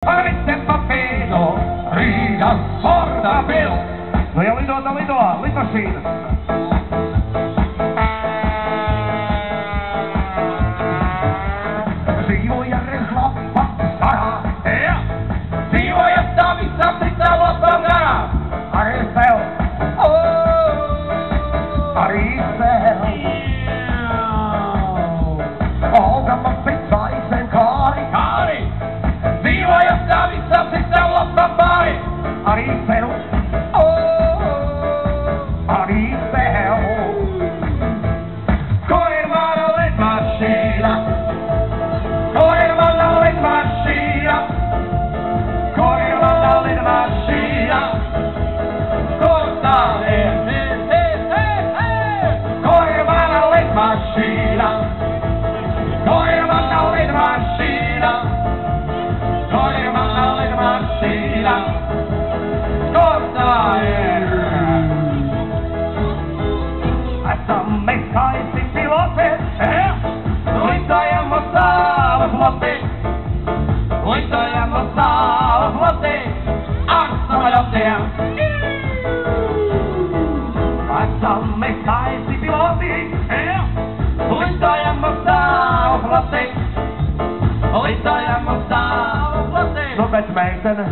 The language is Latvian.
Avete papino, riga, porta Bill. No ja lido, lidmašīna. Dzīvoja rezlapa starā, jā. Dzīvoja tā visam citā lapam garā. Arī sev, arī sev. Olga man picā izem kāri. Dzīvoja tā visam citā lapam pāri. Arī sev. Arī sev. Kur ir mana lidmašīna? Kur ir mana lidmašīna? Kur ir mana lidmašīna? Kur tā ir? Kur ir mana lidmašīna? Kur ir mana lidmašīna? Kur ir mana lidmašīna? Kur tā ir? Esam mēs skaisti piloti, lidojam uz savu floti, lidojam uz savu floti, ar samaļotiem. Esam mēs skaisti piloti, lidojam uz savu floti, lidojam uz savu floti. Nu, bet meitene,